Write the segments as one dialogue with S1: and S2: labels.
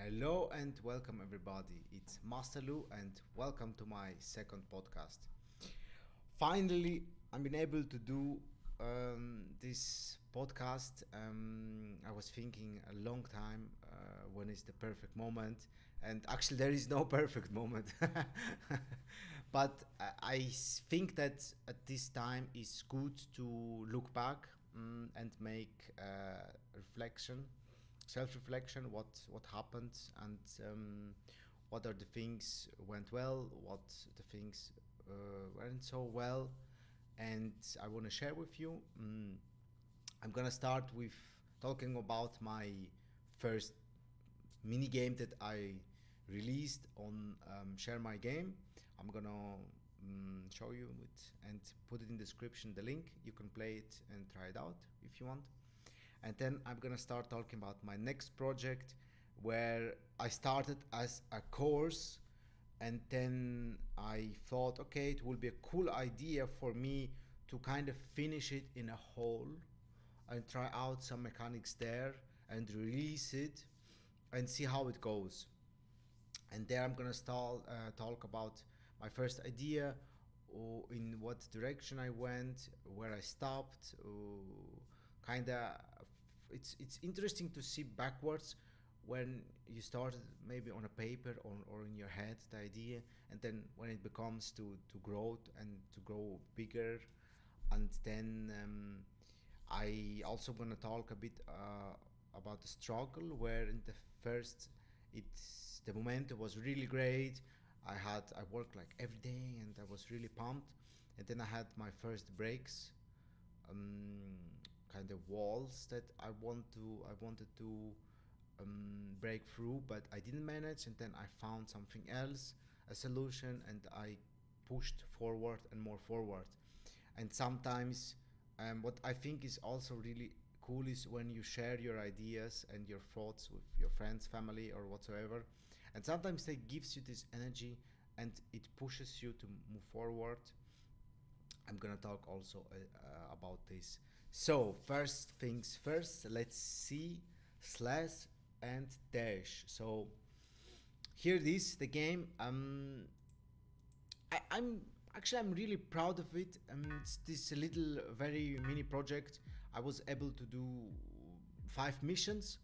S1: Hello and welcome everybody. It's Master Lou and welcome to my second podcast. Finally, I've been able to do this podcast. I was thinking a long time when is the perfect moment, and actually there is no perfect moment. But I think that at this time it's good to look back and make reflection, self-reflection, what happened, and what are the things went well, what the things weren't so well, and I want to share with you. I'm gonna start with talking about my first mini game that I released on Share My Game. I'm gonna show you it and put it in the description, the link. You can play it and try it out if you want. And then I'm gonna start talking about my next project, where I started as a course, and then I thought, okay, it will be a cool idea for me to kind of finish it in a whole and try out some mechanics there and release it and see how it goes. And there I'm gonna start talk about my first idea, or in what direction I went, where I stopped. Kinda, it's interesting to see backwards when you started maybe on a paper or in your head the idea, and then when it becomes to grow and to grow bigger. And then I also gonna talk a bit about the struggle, where in the first, it's the momentum was really great. I worked like every day and I was really pumped, and then I had my first breaks, kind of walls that I wanted to break through, but I didn't manage. And then I found something else, a solution, and I pushed forward and more forward. And sometimes what I think is also really cool is when you share your ideas and your thoughts with your friends, family, or whatsoever, and sometimes they gives you this energy and it pushes you to move forward. I'm gonna talk also about this. So first things first, let's see slash and dash. So here it is, the game. I'm really proud of it. It's this little very mini project. I was able to do 5 missions,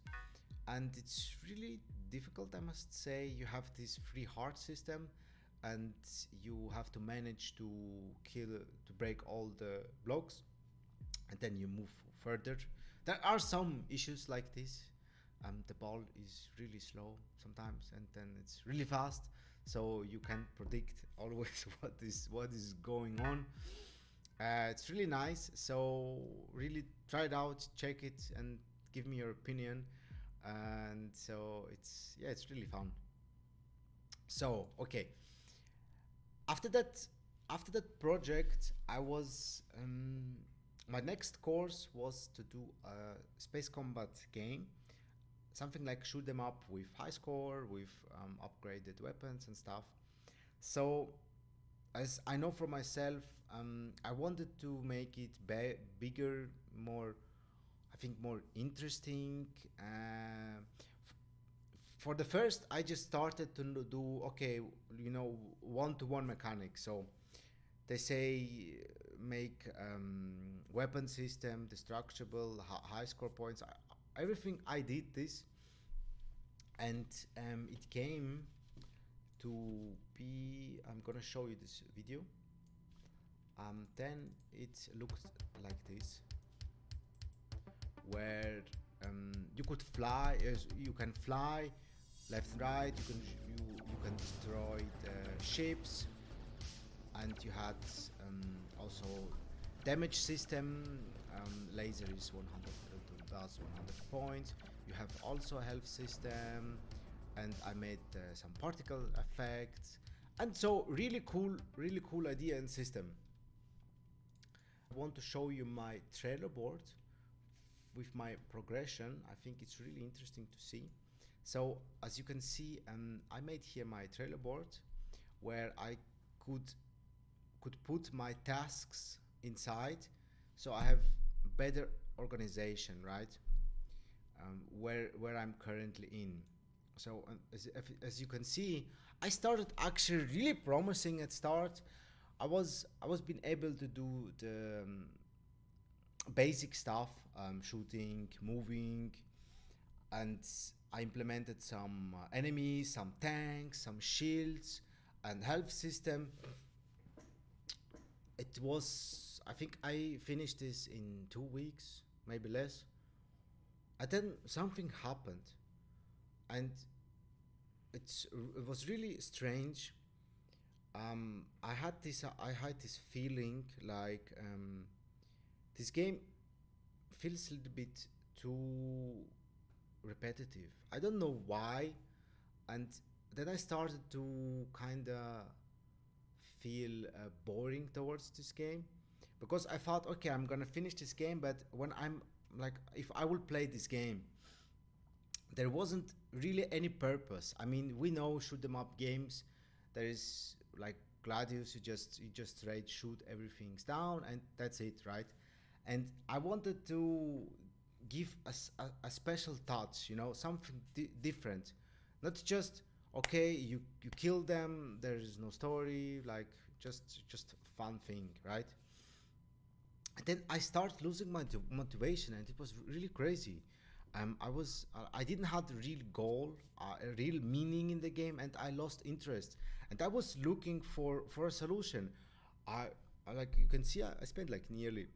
S1: and it's really difficult, I must say. You have this free heart system, and you have to manage to break all the blocks, and then you move further. There are some issues like this. The ball is really slow sometimes, and then it's really fast, so you can't predict always what is going on. It's really nice, so really try it out, check it, and give me your opinion. And so it's really fun. So okay, after that project, I was my next course was to do a space combat game, something like shoot them up with high score, with upgraded weapons and stuff. So as I know for myself, I wanted to make it bigger, more, I think, more interesting. For the first, I just started to do, okay, one-to-one mechanics. So they say make weapon system destructible, high score points. Everything I did this, and it came to be. I'm gonna show you this video. Then it looks like this, where you could fly. You can fly left and right. You can destroy the ships, and you had also damage system. Laser is 100, does 100 points. You have also a health system, and I made some particle effects, and so really cool idea and system. I want to show you my trailer board with my progression. I think it's really interesting to see. So as you can see, I made here my trailer board, where I could put my tasks inside, so I have better organization, right? Where I'm currently in. So as you can see, I started actually really promising at start. I was being able to do the basic stuff, shooting, moving, and I implemented some enemies, some tanks, some shields, and health system. It was, I think I finished this in 2 weeks, maybe less. And then something happened, and it was really strange. I had this feeling like this game feels a little bit too repetitive. I don't know why, and then I started to kind of feel boring towards this game because I thought, okay, I'm gonna finish this game, but when I'm like, if I will play this game, there wasn't really any purpose. I mean, we know shoot 'em up games. There is like Gladius, you just straight shoot everything's down and that's it, right? And I wanted to give a special touch, something different, not just okay, you kill them. There is no story, like just fun thing, right? And then I start losing my motivation, and it was really crazy. I didn't have the real goal, a real meaning in the game, and I lost interest. And I was looking for a solution. I like you can see, I spent like nearly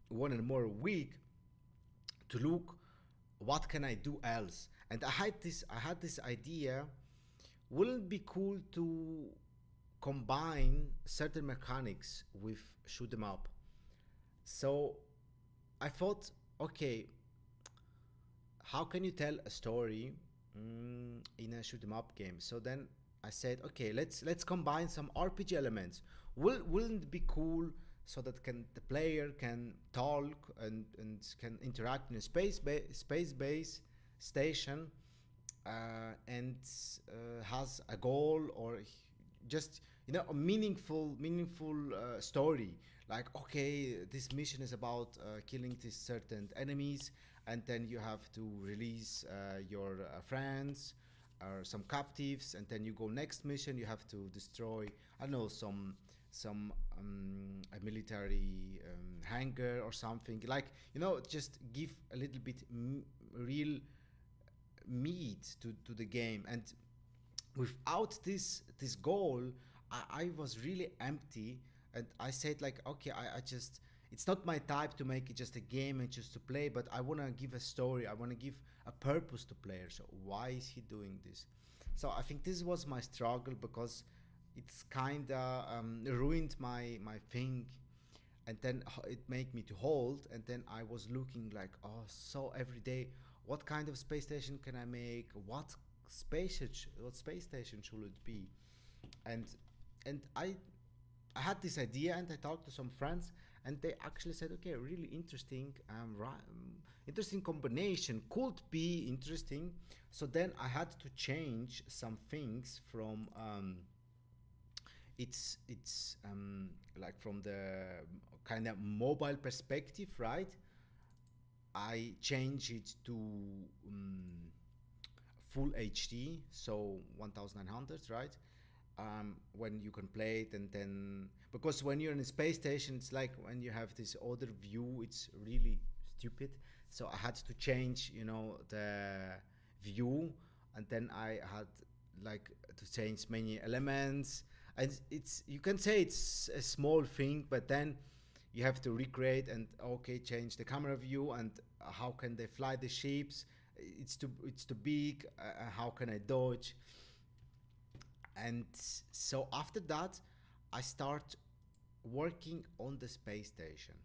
S1: one and more week to look what can I do else. And I had this idea. Wouldn't it be cool to combine certain mechanics with shoot 'em up? So I thought, okay, how can you tell a story in a shoot 'em up game? So then I said, okay, let's combine some RPG elements. Wouldn't it be cool so that the player can talk and can interact in a space base station, and has a goal, or just a meaningful story, like, okay, this mission is about killing these certain enemies, and then you have to release your friends or some captives, and then you go next mission, you have to destroy, I don't know, some a military hangar or something, like, just give a little bit real meat to the game. And without this goal, I was really empty, and I said, like, okay, I just, it's not my type to make it just a game and just to play, but I want to give a story, I want to give a purpose to players. So why is he doing this? So I think this was my struggle, because it's kind of ruined my thing. And then it made me to hold, and then I was looking like, oh, so every day, what kind of space station can I make, what space station should it be? And and I had this idea, and I talked to some friends, and they actually said, okay, really interesting, interesting combination, could be interesting. So then I had to change some things from it's like from the kind of mobile perspective, right? I change it to full HD, so 1900, right? When you can play it, and then, because when you're in a space station, it's like when you have this other view, it's really stupid. So I had to change, the view, and then I had like to change many elements. And it's, you can say it's a small thing, but then you have to recreate and, okay, change the camera view, and how can they fly the ships? It's too big. How can I dodge? And so after that, I start working on the space station.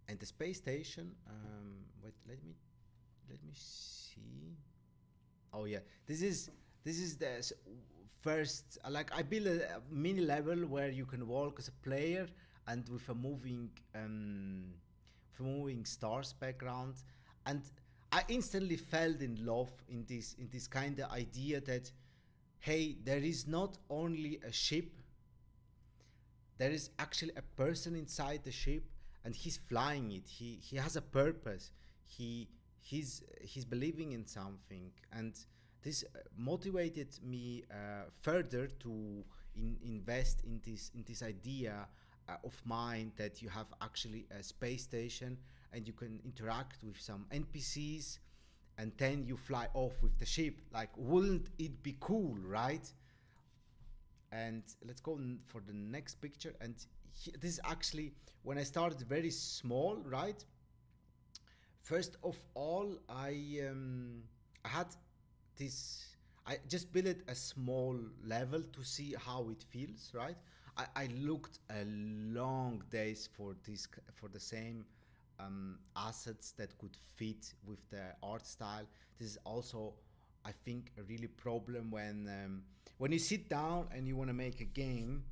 S1: And the space station, wait, let me see. Oh yeah, this is the first, like, I build a mini level where you can walk as a player, and with a moving stars background. And I instantly fell in love in this kind of idea that, hey, there is not only a ship, there is actually a person inside the ship, and he's flying it. He has a purpose. he's believing in something, and this motivated me further to invest in this idea of mine, that you have actually a space station and you can interact with some NPCs, and then you fly off with the ship. Like, wouldn't it be cool, right? And let's go for the next picture. And this is actually when I started very small, right? First of all, I had this. I just built a small level to see how it feels, right? I looked a long days for the same assets that could fit with the art style. This is also, I think, a really problem when you sit down and you want to make a game,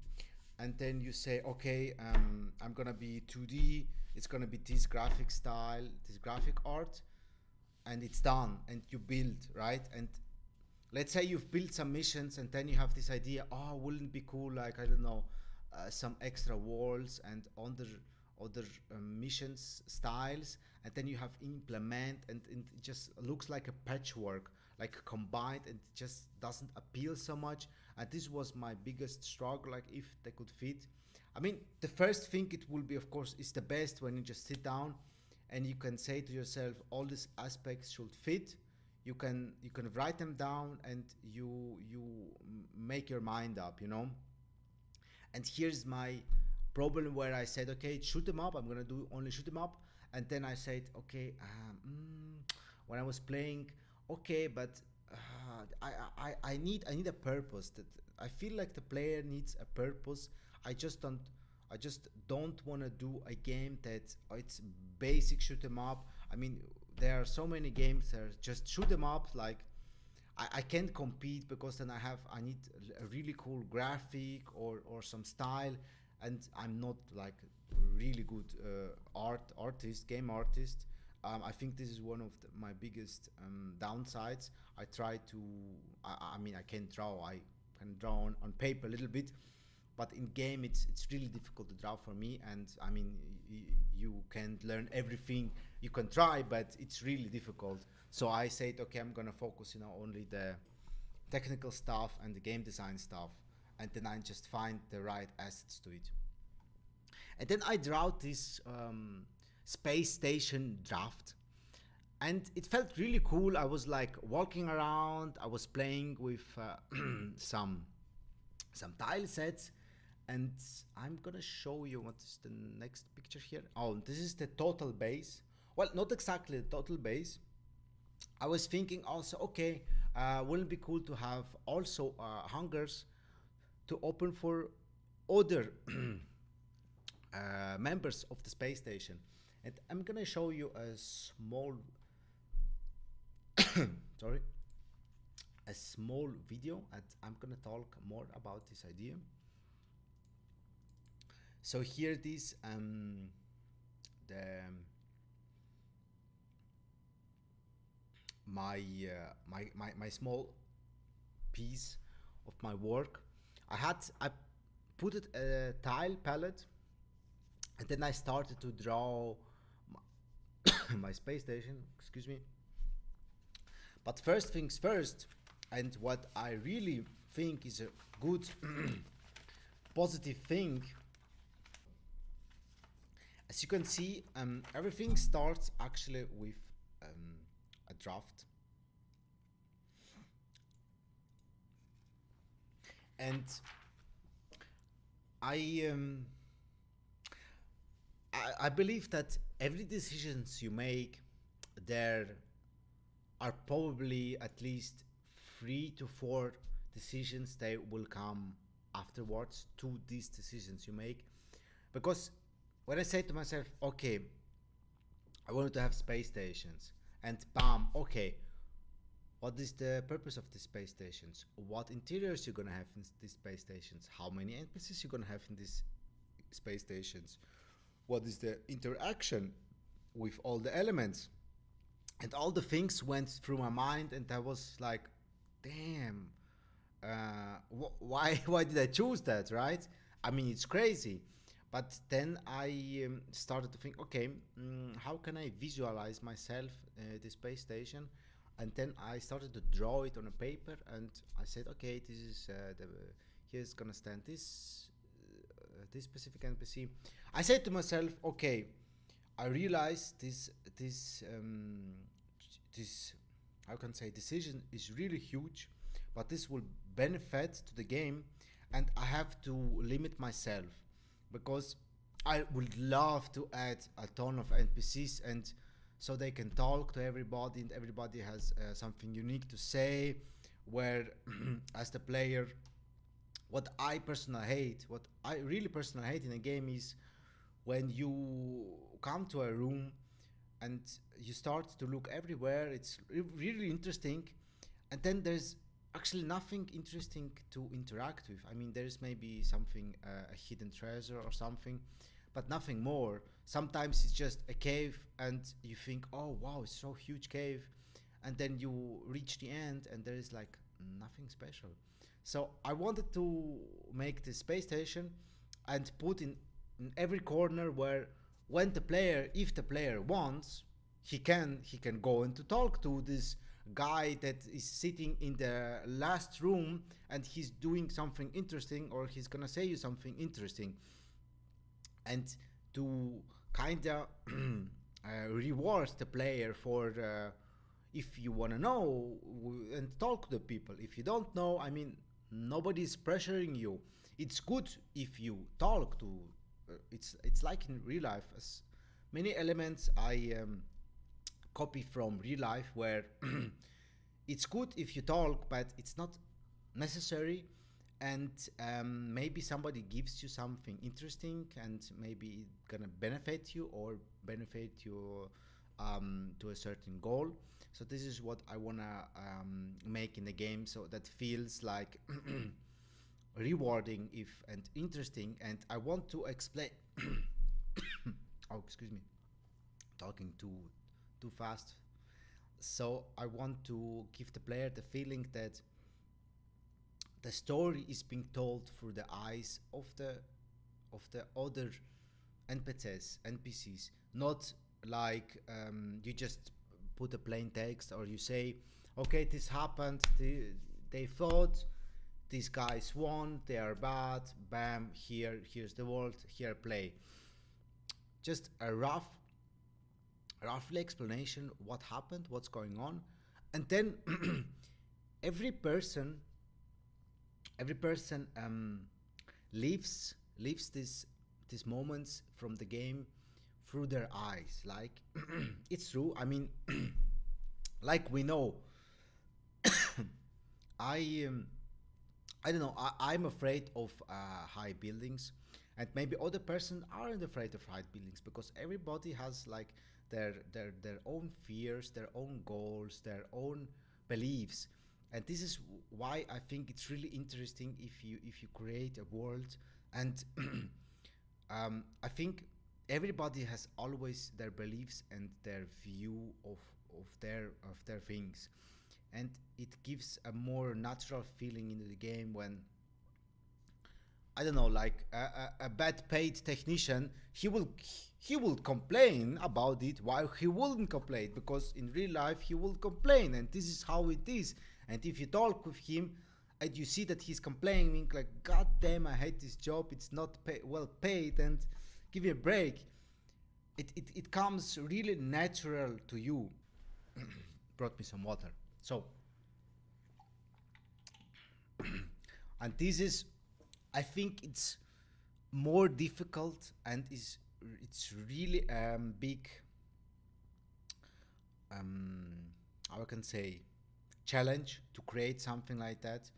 S1: and then you say, okay, I'm gonna be 2D. It's gonna be this graphic style, this graphic art, and it's done. And you build, right? And let's say you've built some missions, and then you have this idea. Oh, wouldn't it be cool? Like, I don't know, some extra walls and other missions styles, and then you have implement, and it just looks like a patchwork, like combined, and it just doesn't appeal so much. And this was my biggest struggle, like if they could fit. I mean, the first thing it will be, of course, is the best when you just sit down and you can say to yourself, all these aspects should fit. You can write them down, and you make your mind up, you know. And here's my problem, where I said, okay, shoot 'em up, I'm gonna do only shoot 'em up. And then I said, okay, when I was playing, okay, but I need a purpose. That I feel like the player needs a purpose. I just don't want to do a game that it's basic shoot 'em up. I mean, there are so many games that are just shoot 'em up. Like, I can't compete, because then I need a really cool graphic or some style, and I'm not like really good game artist. I think this is one of my biggest downsides. I try to, I mean, I can draw on paper a little bit, but in game it's really difficult to draw for me. And I mean, you can learn everything you can try, but it's really difficult. So I said, okay, I'm gonna focus, only the technical stuff and the game design stuff, and then I just find the right assets to it. And then I drew this space station draft, and it felt really cool. I was like walking around, I was playing with some tile sets, and I'm gonna show you what is the next picture here. Oh, this is the total base. Well, not exactly the total base. I was thinking also, okay, wouldn't it be cool to have also hangars to open for other members of the space station. And I'm gonna show you a small sorry, a small video, and I'm gonna talk more about this idea. So here it is, my small piece of my work. I put it a tile palette, and then I started to draw my space station, excuse me. But first things first, and what I really think is a good positive thing, as you can see, everything starts actually with a draft. And I believe that every decisions you make, there are probably at least 3 to 4 decisions that will come afterwards to these decisions you make. Because when I say to myself, okay, I wanted to have space stations, and bam, okay, what is the purpose of the space stations? What interiors you're gonna have in these space stations? How many NPCs you're gonna have in these space stations? What is the interaction with all the elements? And all the things went through my mind, and I was like, damn, why did I choose that, right? I mean, it's crazy. But then I started to think, okay, how can I visualize myself the space station? And then I started to draw it on a paper, and I said, okay, this is here's gonna stand this specific NPC. I said to myself, okay, I realized this how can I say decision is really huge, but this will benefit to the game, and I have to limit myself because I would love to add a ton of NPCs and so they can talk to everybody and everybody has something unique to say. Where as the player, what I really personally hate in a game is when you come to a room and you start to look everywhere. It's really interesting, and then there's actually nothing interesting to interact with. I mean, there's maybe something, a hidden treasure or something, but nothing more. Sometimes it's just a cave, and you think, oh wow, it's so huge cave, and then you reach the end, and there is like nothing special. So I wanted to make the space station and put in every corner where when the player, if the player wants, he can go and to talk to this guy that is sitting in the last room and he's doing something interesting or he's gonna say you something interesting, and to kind of reward the player for if you want to know and talk to the people. If you don't know, I mean, nobody's pressuring you. It's good if you talk to it's like in real life. As many elements I copy from real life where it's good if you talk, but it's not necessary. And maybe somebody gives you something interesting and maybe it's gonna benefit you or benefit you to a certain goal. So this is what I wanna make in the game, so that feels like rewarding if and interesting. And I want to explain oh, excuse me, talking too fast. So I want to give the player the feeling that the story is being told through the eyes of the other NPCs, not like you just put a plain text or you say, okay, this happened, they thought these guys won, they are bad, bam, here's the world, here play. Just a roughly explanation what happened, what's going on, and then every person lives these moments from the game through their eyes. Like it's true. I mean, like we know, I don't know. I'm afraid of high buildings, and maybe other person aren't afraid of high buildings because everybody has like their own fears, their own goals, their own beliefs. And this is why I think it's really interesting if you create a world. And I think everybody has always their beliefs and their view of their things, and it gives a more natural feeling into the game when, I don't know, like a bad paid technician, he will complain about it, while he wouldn't complain because in real life he will complain, and this is how it is. And if you talk with him and you see that he's complaining like, god damn, I hate this job, it's not well paid, and give me a break, it comes really natural to you. Brought me some water. So and this is, I think it's more difficult, and it's really big how I can say challenge to create something like that.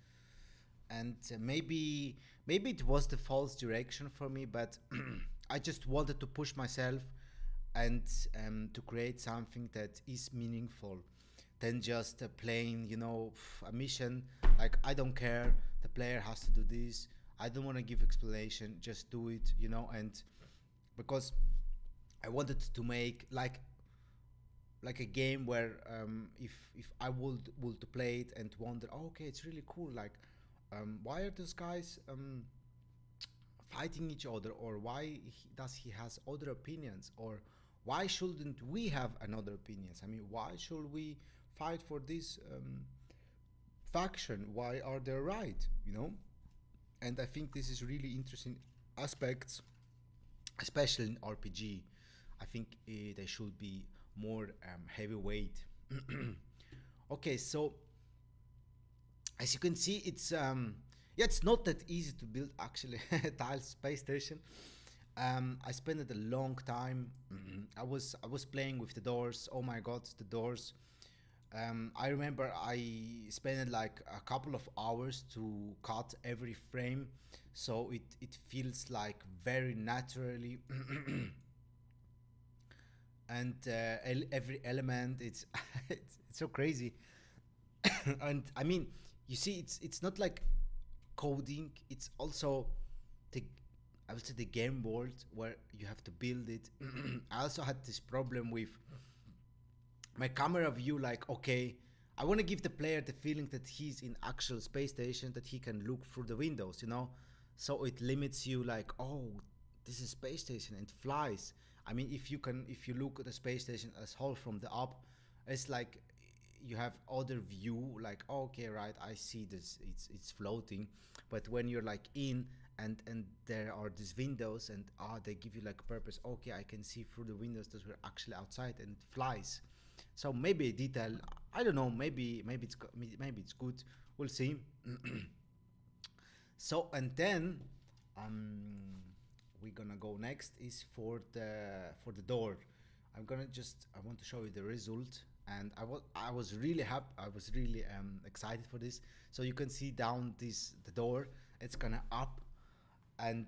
S1: And maybe it was the false direction for me, but I just wanted to push myself and to create something that is meaningful than just a plain, a mission. Like, I don't care, the player has to do this, I don't want to give explanation, just do it, and because I wanted to make like a game where if I would to play it and wonder, oh, okay, it's really cool, like why are those guys fighting each other, or why does he has other opinions, or why shouldn't we have another opinions? I mean, why should we fight for this faction? Why are they right? You know, and I think this is really interesting aspects, especially in RPG. I think they should be more heavyweight. Okay, so as you can see, it's yeah, it's not that easy to build actually a tile space station. I spent a long time. I was playing with the doors. Oh my god, the doors. I remember I spent like a couple of hours to cut every frame, so it feels like very naturally. And every element, it's so crazy. And I mean, you see, it's not like coding, it's also the, I would say, the game world where you have to build it. I also had this problem with my camera view, like, okay, I want to give the player the feeling that he's in actual space station, that he can look through the windows, you know. So it limits you, like, oh, this is space station and flies. I mean, if you look at the space station as whole from the up, it's like you have other view, like, oh, okay, right, I see this, it's floating. But when you're like in, and there are these windows, and they give you like purpose, okay, I can see through the windows that we're actually outside, and it flies. So maybe a detail, I don't know, maybe it's good, we'll see. So, and then we're gonna go next is for the door. I want to show you the result, and I was really happy, I was really excited for this. So you can see down the door, it's gonna up, and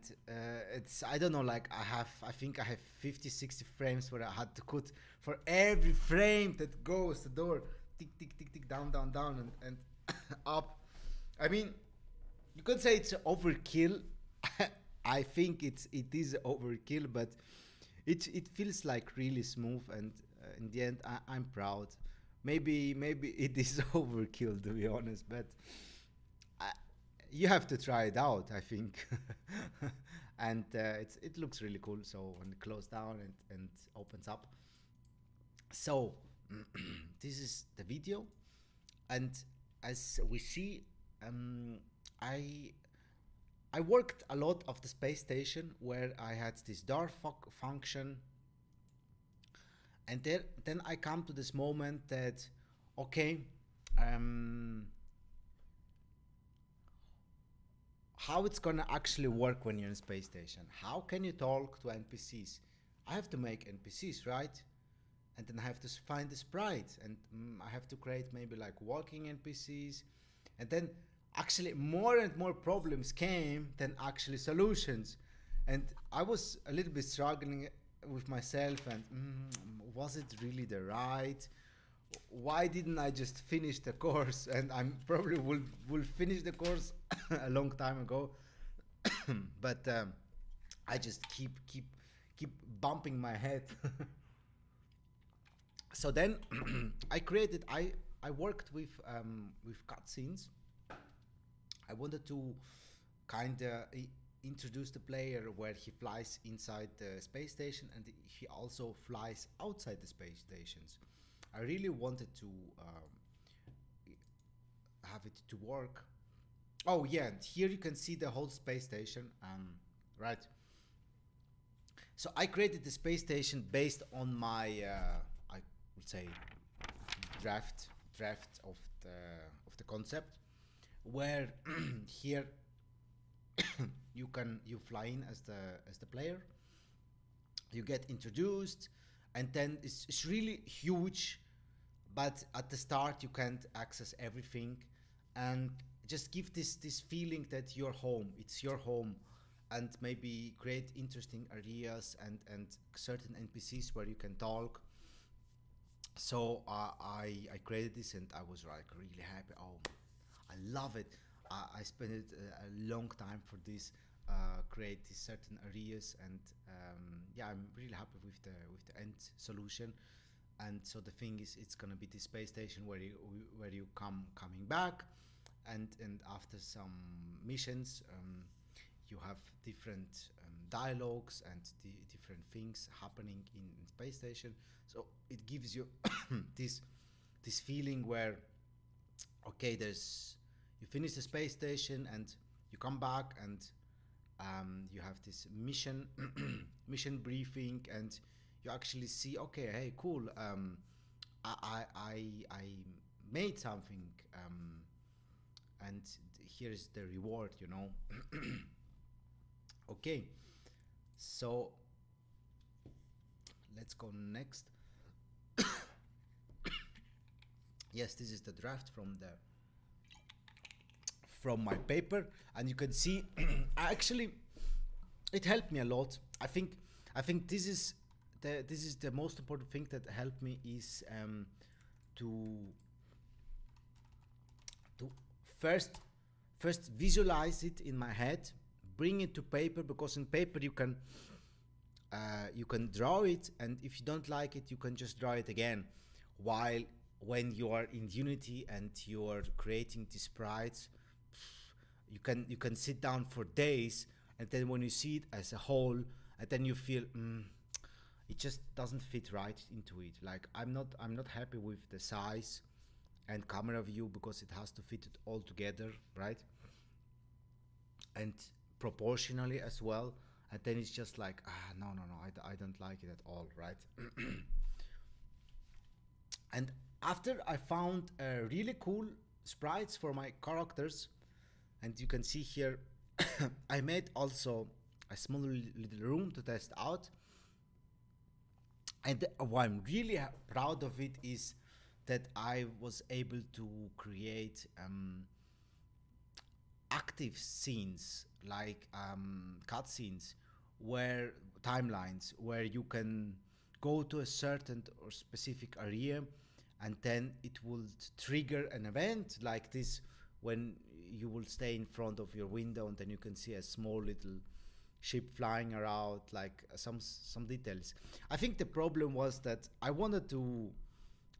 S1: it's, I don't know, like I think I have 50-60 frames where I had to cut for every frame that goes the door, tick tick tick tick, down down down, and up. I mean, you could say it's overkill. I think it is overkill, but it feels like really smooth, and in the end I'm proud. Maybe it is overkill, to be honest, but you have to try it out, I think. And it looks really cool. So when it closes down and opens up. So this is the video, and as we see, I worked a lot of the space station where I had this door function, and then I come to this moment that, okay, how it's gonna actually work when you're in space station. How can you talk to NPCs? I have to make NPCs, right? And then I have to find the sprites, and I have to create maybe like walking NPCs, and then actually more and more problems came than actually solutions. And I was a little bit struggling with myself, and was it really the right? Why didn't I just finish the course? And I'm probably will finish the course a long time ago. But I just keep bumping my head. So then I worked with cutscenes. I wanted to kind of introduce the player where he flies inside the space station, and he also flies outside the space stations. I really wanted to have it to work. Oh yeah, and here you can see the whole space station, right? So I created the space station based on my, I would say, draft of the concept, where here you fly in as the player, you get introduced, and then it's really huge, but at the start you can't access everything, and just give this feeling that you're home, it's your home, and maybe create interesting areas and certain NPCs where you can talk. So I created this, and I was like really happy. Oh, I love it. I spent a long time for this, create these certain areas, and yeah, I'm really happy with the end solution. And so the thing is, it's gonna be the space station where you coming back, and after some missions, you have different dialogues and different things happening in space station. So it gives you this feeling where, okay, there's, you finish the space station and you come back and you have this mission mission briefing, and you actually see, okay, hey, cool, I made something, and here's the reward, you know. Okay, so let's go next. Yes, this is the draft from my paper, and you can see actually it helped me a lot. I think this is the most important thing that helped me is to first visualize it in my head, bring it to paper, because in paper you can draw it, and if you don't like it, you can just draw it again. While when you are in Unity and you are creating the sprites, you can sit down for days, and then when you see it as a whole, and then you feel it just doesn't fit right into it. Like I'm not happy with the size and camera view, because it has to fit it all together, right? And proportionally as well. And then it's just like, no, I don't like it at all, right? And after I found really cool sprites for my characters, and you can see here, I made also a small little room to test out. And what I'm really proud of it is that I was able to create active scenes, like cutscenes, where timelines, where you can go to a certain or specific area, and then it will trigger an event like this, when you will stay in front of your window, and then you can see a small little ship flying around, like some details. I think the problem was that I wanted to,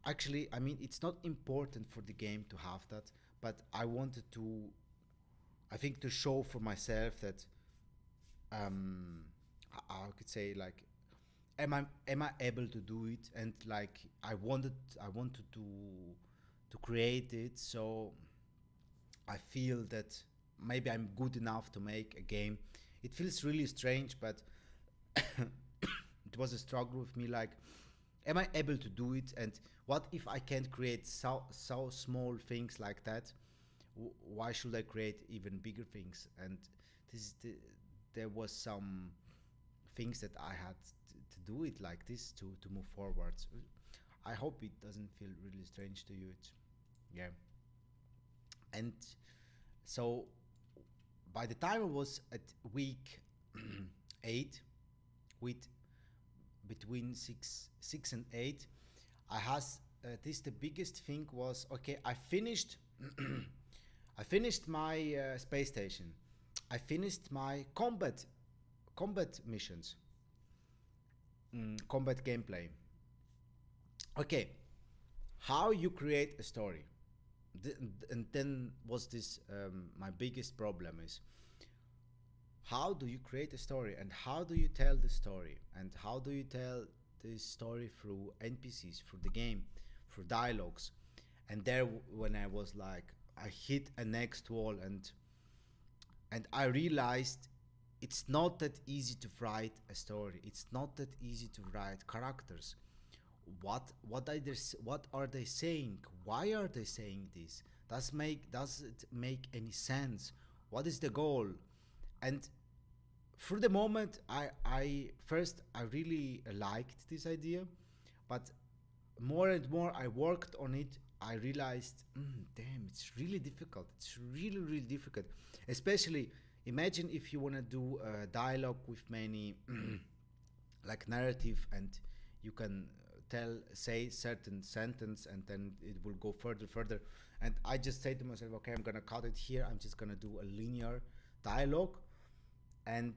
S1: actually, I mean, it's not important for the game to have that, but I wanted to, I think, to show for myself that I could say, like, am I able to do it? And like I wanted to create it, so I feel that maybe I'm good enough to make a game. It feels really strange, but it was a struggle with me, like, am I able to do it? And what if I can't create so small things like that? Why should I create even bigger things? And there was some things that I had to do it like this to move forwards. I hope it doesn't feel really strange to you. Yeah. And so by the time I was at week 8, with between 6 and 8, I has the biggest thing was, okay, I finished I finished my space station. I finished my combat missions, combat gameplay. Okay, how you create a story? And then was this my biggest problem is, how do you create a story, and how do you tell the story, and how do you tell this story through NPCs, through the game, through dialogues? And there, when I was like, I hit a next wall, and I realized it's not that easy to write a story. It's not that easy to write characters. What are they saying? Why are they saying this? Does it make any sense? What is the goal? And for the moment, I really liked this idea, but more and more I worked on it, I realized, damn, it's really difficult. It's really, really difficult. Especially, imagine if you want to do a dialogue with many, like narrative, and you can say certain sentence, and then it will go further. And I just say to myself, okay, I'm gonna cut it here. I'm just gonna do a linear dialogue, and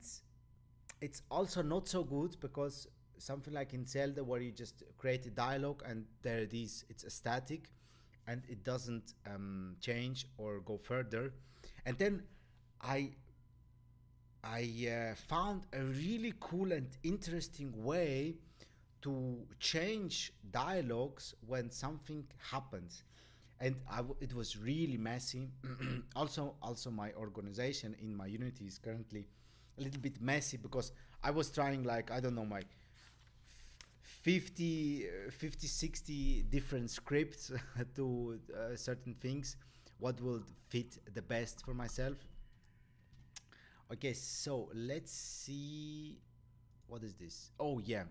S1: it's also not so good, because something like in Zelda, where you just create a dialogue and there it is, it's a static, and it doesn't change or go further. And then I I found a really cool and interesting way to change dialogues when something happens, and it was really messy. Also, my organization in my Unity is currently a little bit messy because I was trying, like, I don't know, my 50, 60 different scripts to certain things, what will fit the best for myself. Okay, so let's see. What is this? Oh yeah.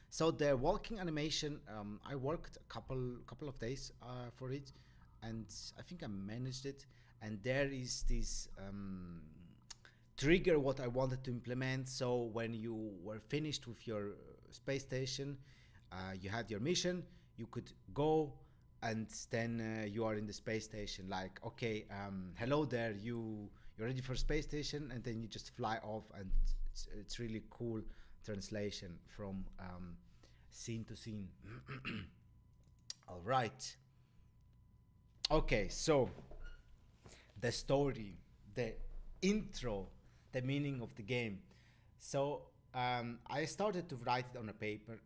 S1: So the walking animation, I worked a couple of days for it, and I think I managed it. And there is this trigger what I wanted to implement. So when you were finished with your space station, you had your mission, you could go, and then you are in the space station. Like, okay, hello there, you're ready for space station, and then you just fly off, and it's really cool translation from scene to scene. All right. Okay, so the story, the intro, the meaning of the game. So I started to write it on a paper.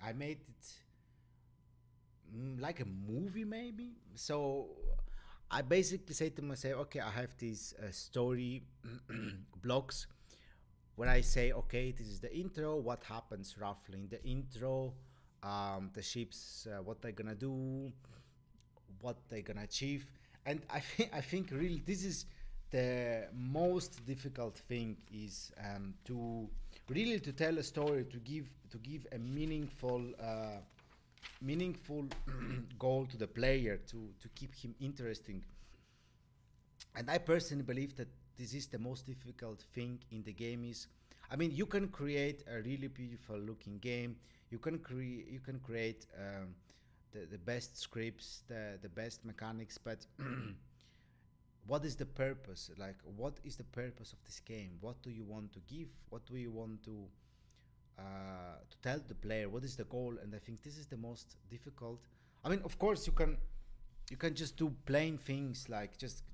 S1: I made it like a movie, maybe. So I basically say to myself, okay, I have these story blocks where I say, okay, this is the intro, what happens roughly in the intro, the ships, what they're gonna do, what they're gonna achieve. And I think really this is the most difficult thing, is to really to tell a story, to give a meaningful goal to the player, to keep him interesting. And I personally believe that this is the most difficult thing in the game. Is, I mean, you can create a really beautiful looking game, you can create the best scripts, the best mechanics, but what is the purpose? Like, what is the purpose of this game? What do you want to give? What do you want to tell the player? What is the goal? And I think this is the most difficult. I mean, of course, you can just do plain things, like just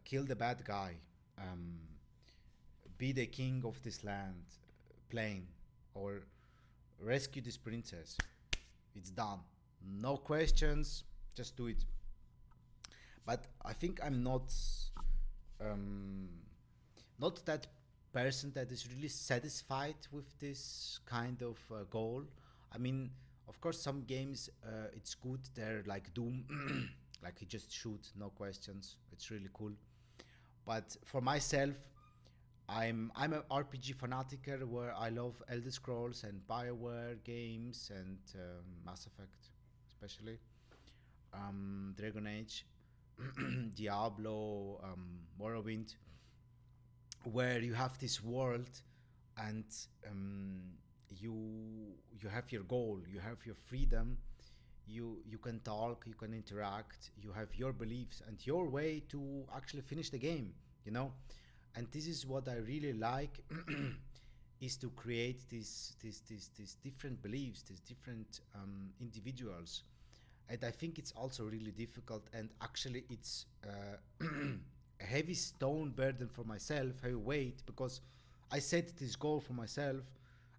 S1: kill the bad guy, um, be the king of this land, plain, or rescue this princess. It's done. No questions. Just do it. But I think I'm um, not that person that is really satisfied with this kind of goal. I mean, of course, some games it's good. They're like Doom, like you just shoot, no questions. It's really cool. But for myself, I'm an RPG fanatiker where I love Elder Scrolls and Bioware games and Mass Effect, especially Dragon Age, Diablo, Morrowind, where you have this world, and you you have your goal, you have your freedom, you can talk, you can interact, you have your beliefs and your way to actually finish the game, you know. And this is what I really like, is to create these different beliefs, these different individuals. And I think it's also really difficult, and actually it's a heavy stone burden for myself, heavy weight, because I set this goal for myself,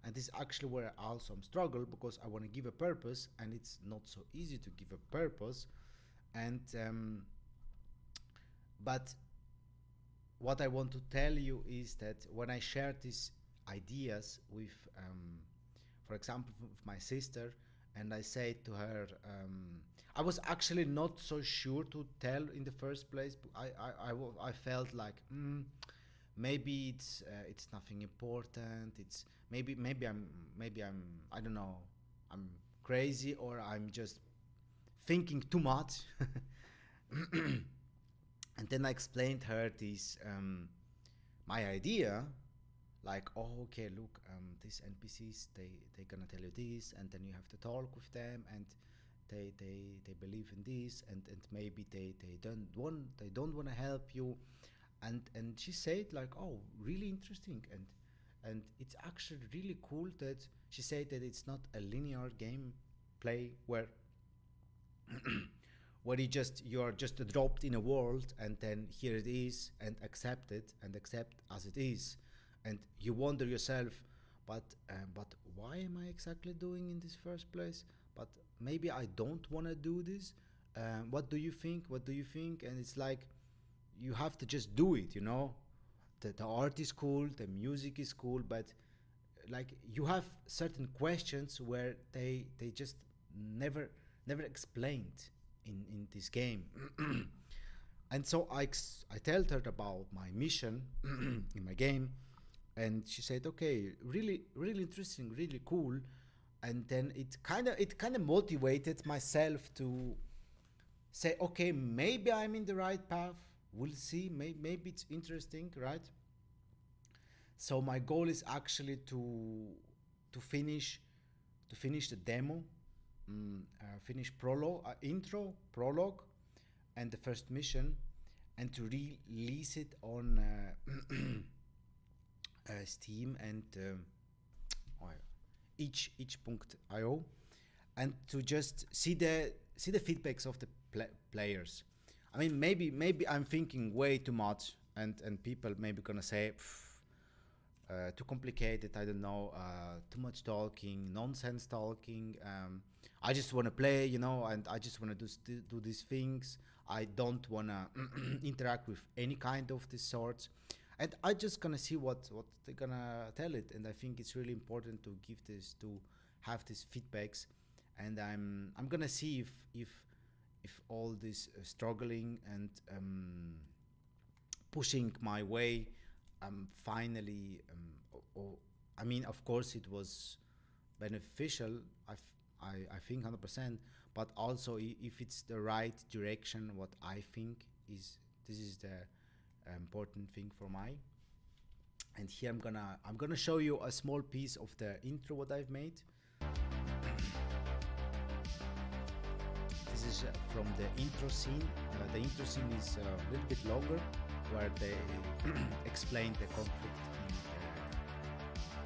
S1: and this is actually where I also am struggle, because I want to give a purpose, and it's not so easy to give a purpose. And but what I want to tell you is that when I share these ideas with, for example, with my sister, and I say to her, I was actually not so sure to tell in the first place. But I felt like maybe it's nothing important. It's maybe I'm I don't know, I'm crazy, or I'm just thinking too much. And then I explained her this my idea, like, oh, okay, look, these NPCs, they gonna tell you this, and then you have to talk with them, and they believe in this, and maybe they don't want to help you. And she said, like, oh, really interesting. And it's actually really cool that she said that it's not a linear game play, where where you're just dropped in a world, and then here it is, and accept it, and accept as it is, and you wonder yourself, but why am I exactly doing in this first place? But maybe I don't want to do this. What do you think? What do you think? And it's like you have to just do it, you know. The art is cool, the music is cool, but like you have certain questions where they just never explained in this game. And so I told her about my mission in my game, and she said, okay, really really interesting, really cool. And then it kind of motivated myself to say, okay, maybe I'm in the right path. We'll see. Maybe it's interesting, right? So my goal is actually to finish the demo, finish prologue, and the first mission, and to release it on Steam and itch.io, and to just see the feedbacks of the players. I mean, maybe I'm thinking way too much, and people maybe gonna say, too complicated. I don't know, too much talking, nonsense talking. I just want to play, you know, and I just want to do these things. I don't want to interact with any kind of this sorts, and I just gonna see what they're gonna tell it. And I think it's really important to have these feedbacks, and I'm gonna see if all this struggling and pushing my way finally I mean, of course it was beneficial, I think 100%, but also if it's the right direction, what I think this is the important thing for my. And here I'm gonna show you a small piece of the intro what I've made. This is from the intro scene. The intro scene is a little bit longer, where they explain the conflict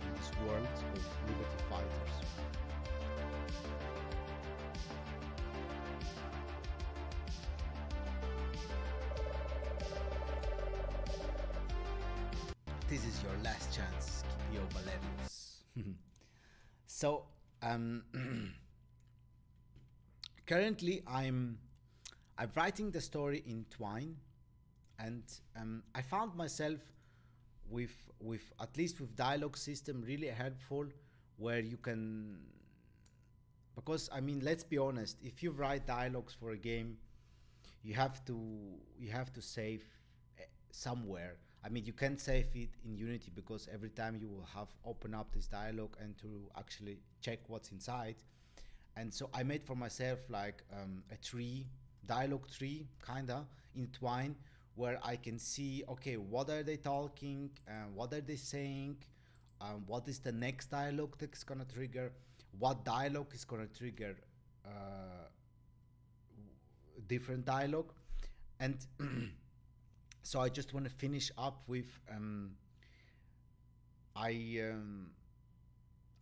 S1: in this world of liberty fighters. This is your last chance, Scipio Valerius. So, currently I'm writing the story in Twine, and I found myself with at least with dialogue system really helpful, where you can, because I mean, let's be honest, if you write dialogues for a game, you have to save somewhere. I mean, you can't save it in Unity, because every time you will have open up this dialogue and to actually check what's inside. And so I made for myself like a dialogue tree kinda in Twine, where I can see, okay, what are they talking, what are they saying, what is the next dialogue that's gonna trigger, what dialogue is gonna trigger different dialogue. And so I just want to finish up with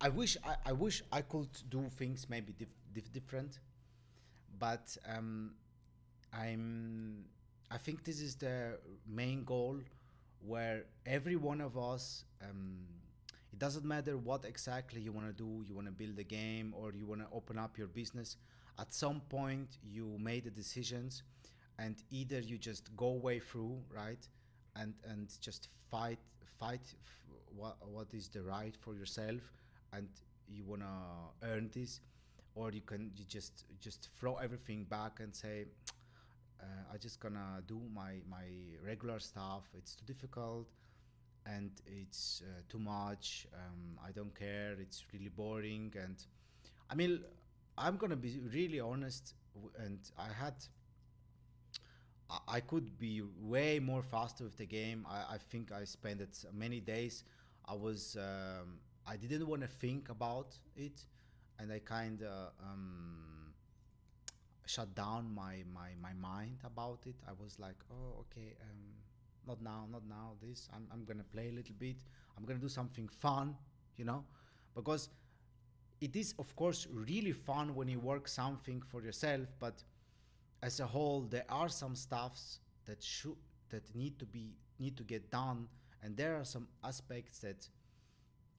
S1: I wish I could do things maybe different, but I think this is the main goal, where every one of us, it doesn't matter what exactly you want to do, you want to build a game or you want to open up your business, at some point you made the decisions, and either you just go way through, right, and just fight what is the right for yourself, and you want to earn this, or you just throw everything back and say, I just gonna do my regular stuff. It's too difficult, and it's too much. I don't care. It's really boring. And I mean, I'm gonna be really honest. And I could be way more faster with the game. I think I spent it many days. I didn't want to think about it, and I kind of shut down my mind about it. I was like, oh, okay, not now. I'm gonna play a little bit. I'm gonna do something fun, because it is, of course, really fun when you work something for yourself. But as a whole, there are some stuffs that need to get done, and there are some aspects that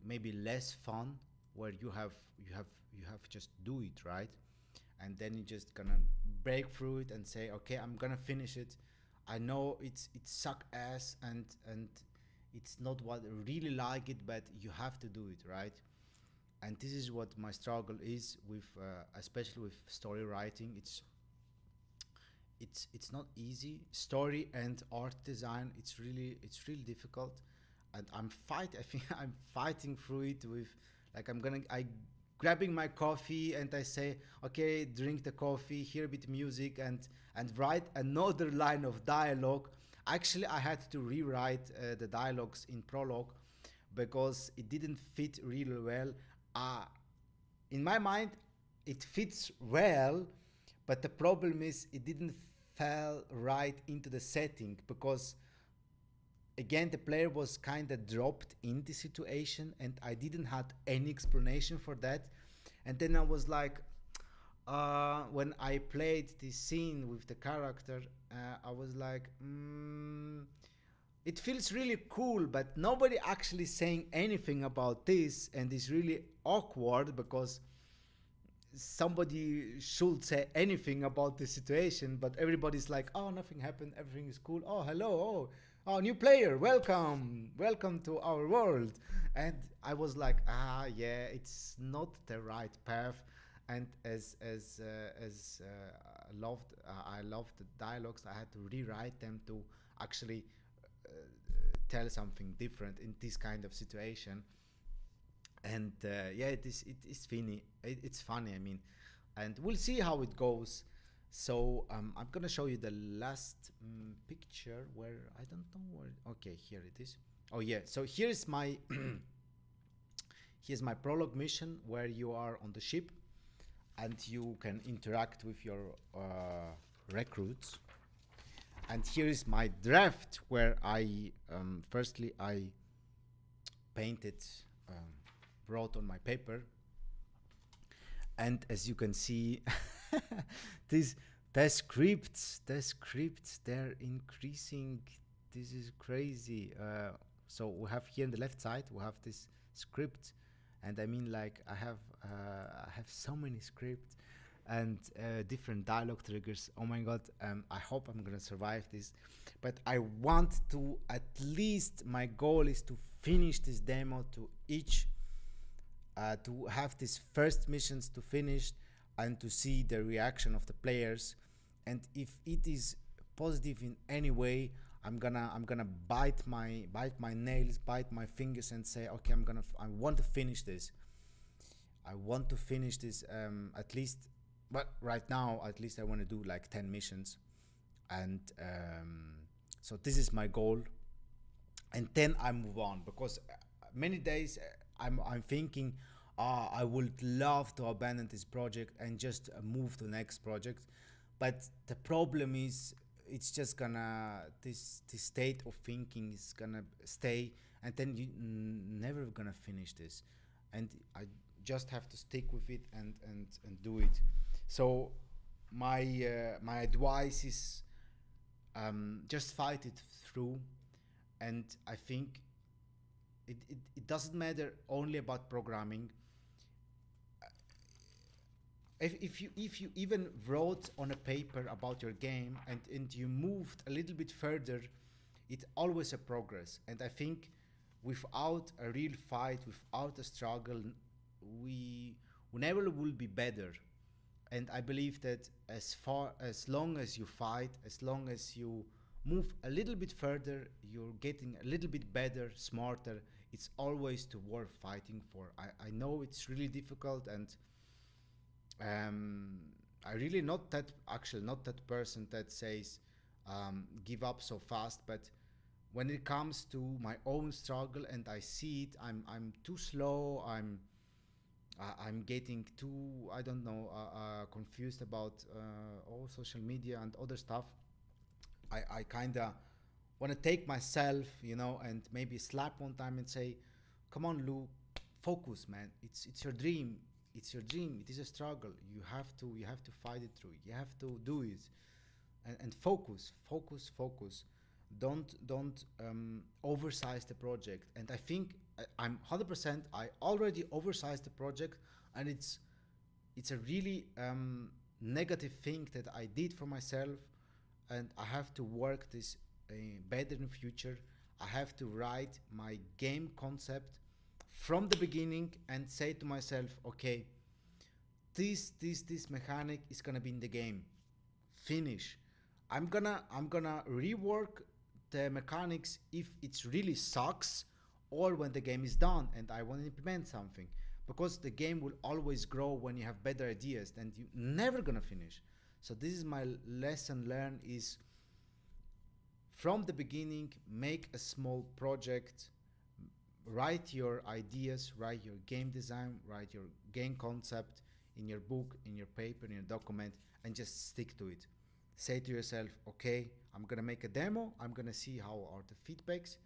S1: maybe less fun, where you have just do it right, and then you're just gonna break through it and say, okay, I'm gonna finish it. I know it suck ass, and it's not what I really like it, but you have to do it right. And this is what my struggle is with, especially with story writing. It's not easy. Story and art design, it's really difficult, and I think I'm fighting through it with, like, I grabbing my coffee and I say, okay, drink the coffee, hear a bit music, and write another line of dialogue. Actually, I had to rewrite the dialogues in prologue because it didn't fit really well. uh, in my mind it fits well, but the problem is it didn't fall right into the setting, because again the player was kind of dropped in the situation and I didn't have any explanation for that. And then I was like, when I played this scene with the character, I was like, it feels really cool, but nobody actually saying anything about this, and it's really awkward because somebody should say anything about the situation, but everybody's like, oh, nothing happened, everything is cool, oh, hello, oh, new player, welcome to our world. And I was like, yeah, it's not the right path. And I loved the dialogues, I had to rewrite them to actually tell something different in this kind of situation. And yeah, it is funny. It's funny, I mean, and we'll see how it goes. So I'm gonna show you the last picture, where I don't know where. Okay, here it is. Oh yeah, so here's my here's my prologue mission, where you are on the ship and you can interact with your recruits. And here is my draft, where I firstly I painted, wrote on my paper, and as you can see, the scripts, they're increasing. This is crazy. So we have here on the left side, we have this script, and I mean, like, I have so many scripts and different dialogue triggers. Oh my god, I hope I'm gonna survive this, but I want to, at least my goal is to finish this demo to each, to have these first missions to finish and to see the reaction of the players. And if it is positive in any way, I'm gonna bite my nails, bite my fingers, and say, okay, I want to finish this. I want to finish this, at least. But right now, at least I want to do like 10 missions, and so this is my goal. And then I move on, because many days I'm thinking, I would love to abandon this project and just move to the next project. But the problem is, it's just gonna, this state of thinking is gonna stay, and then you never gonna finish this. And I just have to stick with it and do it. So my advice is, just fight it through. And I think it doesn't matter only about programming. If you even wrote on a paper about your game, and you moved a little bit further, it's always a progress. And I think without a real fight, without a struggle, we never will be better. And I believe that as long as you fight, as long as you move a little bit further, you're getting a little bit better, smarter. It's always worth fighting for. I know it's really difficult, and I really not that person that says give up so fast. But when it comes to my own struggle and I see it, I'm too slow. I'm getting too, I don't know, confused about all social media and other stuff. I kind of want to take myself, and maybe slap one time and say, come on, Lou, focus, man. It's your dream. it's your dream. It is a struggle. You have to fight it through. You have to do it, and focus, focus, focus. Don't oversize the project. And I think I'm 100%. I already oversized the project, and it's a really negative thing that I did for myself, and I have to work this better in future. I have to write my game concept from the beginning and say to myself, okay, this mechanic is gonna be in the game. Finish. I'm gonna rework the mechanics if it really sucks, or when the game is done and I want to implement something, because the game will always grow when you have better ideas, and you never gonna finish. So this is my lesson learned: is from the beginning, make a small project, write your ideas, write your game design, write your game concept in your book, in your paper, in your document, and just stick to it. Say to yourself, okay, I'm gonna make a demo, I'm gonna see how are the feedbacks.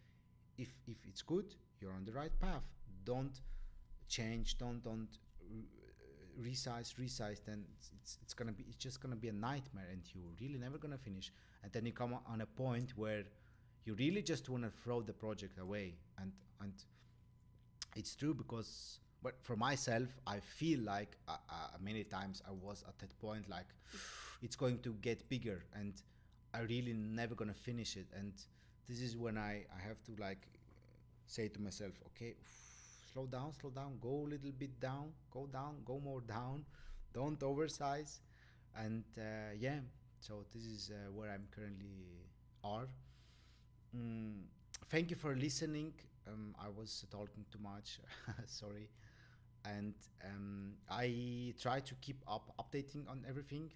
S1: If it's good, you're on the right path. Don't change, don't resize, then it's just gonna be a nightmare, and you're really never gonna finish. And then you come on a point where you really just want to throw the project away. And it's true, because but for myself, I feel like many times I was at that point, like it's going to get bigger and I really never gonna finish it. And this is when I have to like say to myself, okay, slow down, go a little bit down, go more down, don't oversize. And yeah, so this is where I'm currently are. mm, Thank you for listening. I was talking too much. Sorry. And I try to keep updating on everything.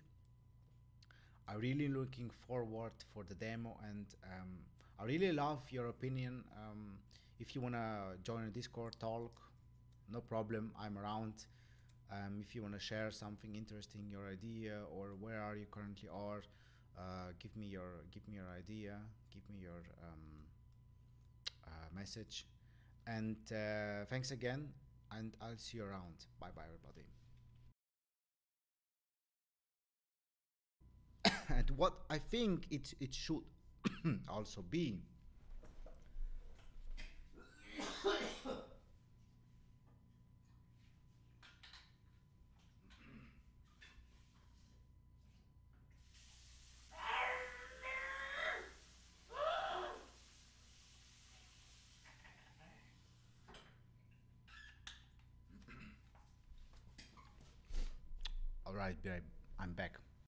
S1: I'm really looking forward for the demo, and I really love your opinion. If you wanna join a Discord talk, no problem. I'm around. If you wanna share something interesting, your idea, or where are you currently are, give me your idea, give me your message, and thanks again. And I'll see you around. Bye bye, everybody. And what I think it should also be. All right, babe, I'm back.